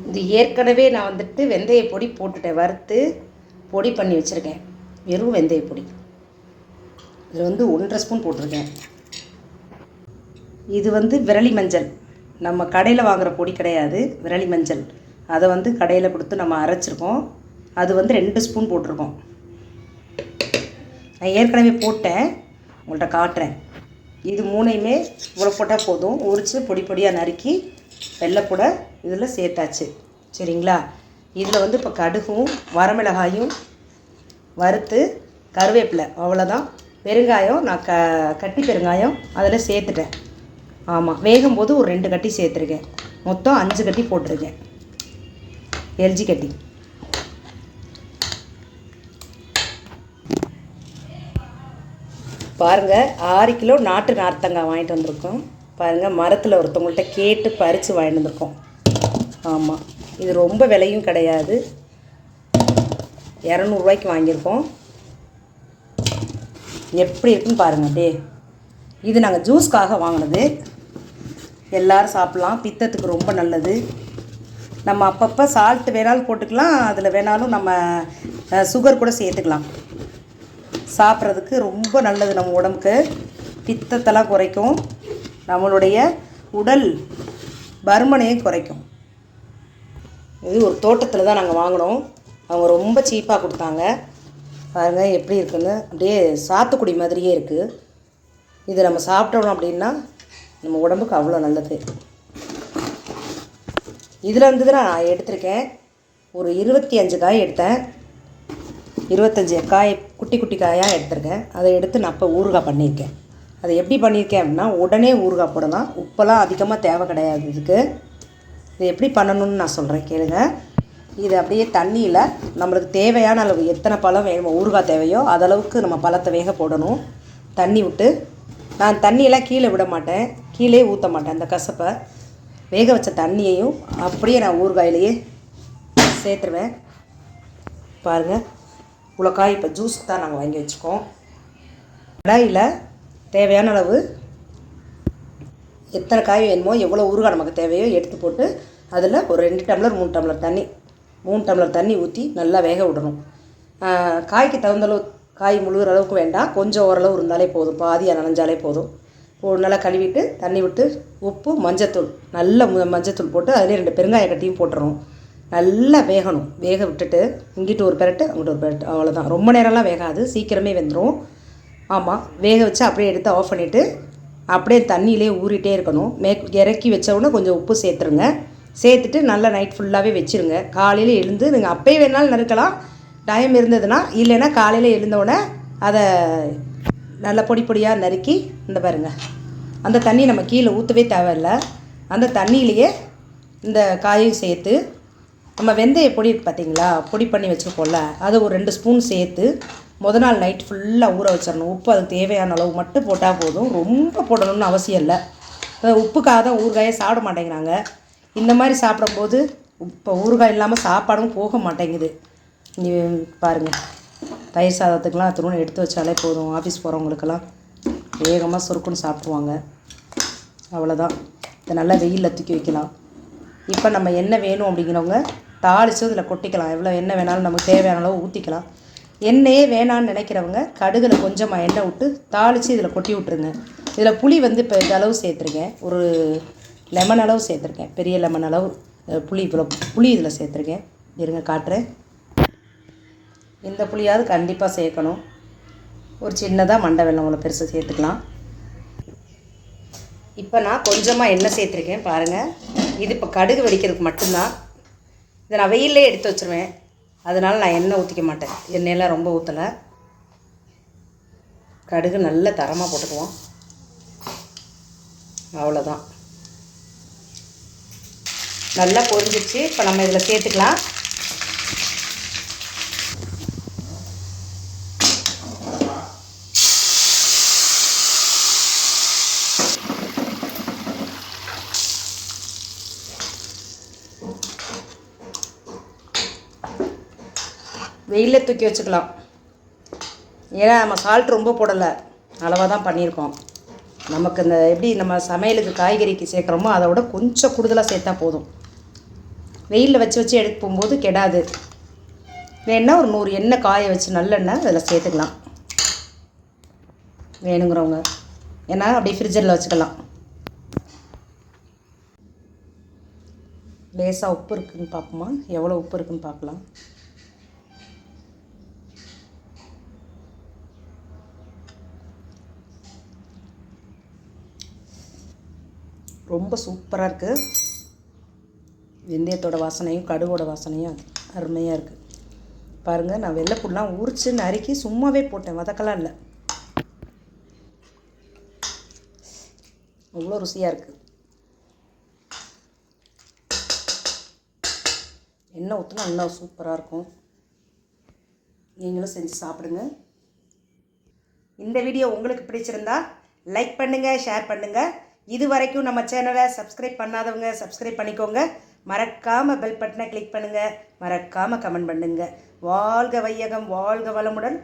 இது ஏற்கனவே நான் வந்துட்டு வெந்தய பொடி போட்டுட்டேன், வறுத்து பொடி பண்ணி வச்சுருக்கேன். வெறும் வெந்தய பொடி இது வந்து 1.5 ஸ்பூன் போட்டிருக்கேன். இது வந்து விரலி மஞ்சள், நம்ம கடையில் வாங்குகிற பொடி கிடையாது, விரலி மஞ்சள். அதை வந்து கடையில் கொடுத்து நம்ம அரைச்சிருக்கோம். அது வந்து 2 ஸ்பூன் போட்டிருக்கோம். நான் ஏற்கனவே போட்டேன், உங்கள்கிட்ட காட்டுறேன். இது 3யுமே இவ்வளோ போட்டால் போதும். உரித்து பொடி பொடியாக நறுக்கி வெள்ளைப்பூட இதில் சேர்த்தாச்சு. சரிங்களா? இதில் வந்து இப்போ கடுகும் வரமிளகாயும் வறுத்து கருவேப்பிலை, அவ்வளோதான். பெருங்காயம் நான் கட்டி பெருங்காயம் அதில் சேர்த்துட்டேன். ஆமாம், வேகும்போது ஒரு 2 கட்டி சேர்த்துருக்கேன். மொத்தம் 5 கட்டி போட்டிருக்கேன், எல்ஜி கட்டி. பாருங்கள், 6 கிலோ நாட்டு நார்த்தங்காய் வாங்கிட்டு வந்திருக்கோம். பாருங்கள், மரத்தில் ஒருத்தவங்கள்ட்ட கேட்டு பறித்து வாங்கிட்டு வந்திருக்கோம். ஆமாம், இது ரொம்ப விலையும் கிடையாது, 200 ரூபாய்க்கு வாங்கியிருக்கோம். எப்படி இருக்குன்னு பாருங்கள். அப்படியே இது நாங்கள் ஜூஸ்க்காக வாங்கினது. எல்லோரும் சாப்பிட்லாம், பித்தத்துக்கு ரொம்ப நல்லது. நம்ம அப்பப்போ சால்ட்டு வேணாலும் போட்டுக்கலாம், அதில் வேணாலும் நம்ம சுகர் கூட சேர்த்துக்கலாம். சாப்பிட்றதுக்கு ரொம்ப நல்லது, நம்ம உடம்புக்கு பித்தத்தெல்லாம் குறைக்கும், நம்மளுடைய உடல் பருமனையும் குறைக்கும். இது ஒரு தோட்டத்தில் தான் நாங்கள் வாங்கினோம். அவங்க ரொம்ப சீப்பாக கொடுத்தாங்க. பாருங்கள் எப்படி இருக்குன்னு, அப்படியே சாத்துக்குடி மாதிரியே இருக்குது. இது நம்ம சாப்பிட்டோம் அப்படின்னா நம்ம உடம்புக்கு அவ்வளோ நல்லது. இதில் வந்து தான் நான் எடுத்திருக்கேன். ஒரு 25 காய் எடுத்தேன். 25 காய் குட்டி குட்டி காயாக எடுத்திருக்கேன். அதை எடுத்து நான் இப்போ ஊறுகாய் பண்ணியிருக்கேன். அதை எப்படி பண்ணியிருக்கேன் அப்படின்னா, உடனே ஊறுகாய் போடலாம், உப்பெல்லாம் அதிகமாக தேவை கிடையாது இதுக்கு. இது எப்படி பண்ணணும்னு நான் சொல்கிறேன், கேளுங்க. இது அப்படியே தண்ணியில் நம்மளுக்கு தேவையான அளவு எத்தனை பழம் வேணுமோ, ஊறுகாய் தேவையோ அதளவுக்கு நம்ம பழத்தை வேக போடணும். தண்ணி விட்டு, நான் தண்ணியெல்லாம் கீழே விட மாட்டேன், கீழே ஊற்ற மாட்டேன். அந்த கசப்பை வேக வச்ச தண்ணியையும் அப்படியே நான் ஊறுகாயிலேயே சேர்த்துருவேன். பாருங்கள், இவ்வளோ காய் இப்போ ஜூஸுக்கு தான் நாங்கள் வாங்கி வச்சுக்கோம். கடாயில் தேவையான அளவு எத்தனை காய் வேணுமோ, எவ்வளோ ஊறுகாய் நமக்கு தேவையோ எடுத்து போட்டு அதில் ஒரு 2 டம்ளர் 3 டம்ளர் தண்ணி 3 டம்ளர் தண்ணி ஊற்றி நல்லா வேக விடணும். காய்க்கு தகுந்தளவு, காய் முழுகிற அளவுக்கு வேண்டாம், கொஞ்சம் ஓரளவு இருந்தாலே போதும், பாதியாக நனைஞ்சாலே போதும். நல்லா கழுவிட்டு தண்ணி விட்டு உப்பு மஞ்சத்தூள், நல்ல மஞ்சத்தூள் போட்டு அதிலே 2 பெருங்காய கட்டியும் போட்டுறணும். நல்லா வேகணும். வேக விட்டுட்டு இங்கிட்டு ஒரு பெரட்டு அங்கிட்டு ஒரு பெரட்டு, அவ்வளோதான். ரொம்ப நேரம்லாம் வேகாது, சீக்கிரமே வெந்துடும். ஆமாம், வேக வச்சு அப்படியே எடுத்து ஆஃப் பண்ணிவிட்டு அப்படியே தண்ணியிலே ஊறிட்டே இருக்கணும். இறக்கி வச்ச உடனே கொஞ்சம் உப்பு சேர்த்துருங்க. சேர்த்துட்டு நல்லா நைட் ஃபுல்லாகவே வச்சுருங்க. காலையில் எழுந்து நீங்கள் அப்போயே வேணாலும் நறுக்கலாம், டைம் இருந்ததுன்னா. இல்லைன்னா காலையில் எழுந்தவுடனே அதை நல்லா பொடி பொடியாக நறுக்கி, இந்த பாருங்கள், அந்த தண்ணி நம்ம கீழே ஊற்றவே தேவையில்லை. அந்த தண்ணியிலையே இந்த காயும் சேர்த்து, நம்ம வெந்தய பொடி பார்த்திங்களா, பொடி பண்ணி வச்சுருக்கோம்ல, அதை ஒரு 2 ஸ்பூன் சேர்த்து முத நாள் நைட் ஃபுல்லாக ஊற வச்சிடணும். உப்பு அதுக்கு தேவையான அளவு மட்டும் போட்டால் போதும், ரொம்ப போடணும்னு அவசியம் இல்லை. உப்புக்காக தான் ஊறுகாயே சாப்பிட மாட்டேங்கிறாங்க. இந்த மாதிரி சாப்பிடும்போது இப்போ ஊறுகாய் இல்லாமல் சாப்பாடும் போக மாட்டேங்குது. நீ பாருங்கள், தயிர் சாதத்துக்கெலாம் திரும்ப எடுத்து வச்சாலே போதும், ஆஃபீஸ் போகிறவங்களுக்கெல்லாம் வேகமாக சுருக்குன்னு சாப்பிடுவாங்க. அவ்வளோதான். இதை நல்லா வெயிலில் தூக்கி வைக்கலாம். இப்போ நம்ம என்ன வேணும் அப்படிங்கிறவங்க தாளித்து இதில் கொட்டிக்கலாம். எவ்வளோ எண்ணெய் வேணாலும் நமக்கு தேவையான அளவு ஊற்றிக்கலாம். எண்ணெயே வேணான்னு நினைக்கிறவங்க கடுகில் கொஞ்சமாக எண்ணெய் விட்டு தாளித்து இதில் கொட்டி விட்ருங்க. இதில் புளி வந்து இப்போ இந்த அளவு சேர்த்துருக்கேன், ஒரு லெமன் அளவு சேர்த்துருக்கேன், பெரிய லெமன் அளவு புளி இதில் சேர்த்துருக்கேன். இருங்க காட்டுறேன். இந்த புளியாவது கண்டிப்பாக சேர்க்கணும். ஒரு சின்னதாக மண்டை வெல்லம் அவ்வளோ பெருசு சேர்த்துக்கலாம். இப்போ நான் கொஞ்சமாக எண்ணெய் சேர்த்துருக்கேன் பாருங்கள். இது இப்போ கடுகு வெடிக்கிறதுக்கு மட்டும்தான். இதை நான் வெயிலே எடுத்து வச்சுருவேன், அதனால் நான் எண்ணெய் ஊற்றிக்க மாட்டேன். எண்ணெயெல்லாம் ரொம்ப ஊற்றலை. கடுகு நல்ல தரமாக போட்டுக்குவோம். அவ்வளோதான், நல்லா பொரிஞ்சிச்சு. இப்போ நம்ம இதில் சேர்த்துக்கலாம். வெயிலில் தூக்கி வச்சுக்கலாம். ஏன்னா நம்ம சால்ட் ரொம்ப போடலை, அளவாக தான் பண்ணியிருக்கோம். நமக்கு இந்த எப்படி நம்ம சமையலுக்கு காய்கறிக்கு சேர்க்குறோமோ அதை விட கொஞ்சம் கூடுதலாக சேர்த்தா போதும். வெயிலில் வச்சு எடுக்க போகும்போது கெடாது. வேணுன்னா ஒரு 100 எண்ணெய் காய வச்சு நல்லெண்ணெய் அதில் சேர்த்துக்கலாம் வேணுங்கிறவங்க. ஏன்னா அப்படியே ஃப்ரிட்ஜரில் வச்சுக்கலாம். லேசாக உப்பு இருக்குதுன்னு பார்ப்போமா, எவ்வளோ உப்பு இருக்குதுன்னு பார்க்கலாம். ரொம்ப சூப்பராக இருக்குது. வெந்தயத்தோட வாசனையும் கடுகோட வாசனையும் அருமையாக இருக்குது. பாருங்கள், நான் வெள்ளைப்பூடெலாம் உரித்து நறுக்கி சும்மாவே போட்டேன், வதக்கலாம் இல்லை. அவ்வளோ ருசியாக இருக்குது. எண்ணெய் ஊற்றினா இன்னும் சூப்பராக இருக்கும். நீங்களும் செஞ்சு சாப்பிடுங்க. இந்த வீடியோ உங்களுக்கு பிடிச்சிருந்தா லைக் பண்ணுங்கள், ஷேர் பண்ணுங்கள். இது வரைக்கும் நம்ம சேனலை சப்ஸ்கிரைப் பண்ணாதவங்க சப்ஸ்கிரைப் பண்ணிக்கோங்க. மறக்காமல் பெல் பட்டனை கிளிக் பண்ணுங்கள். மறக்காமல் கமெண்ட் பண்ணுங்கள். வாழ்க வையகம், வாழ்க வளமுடன்.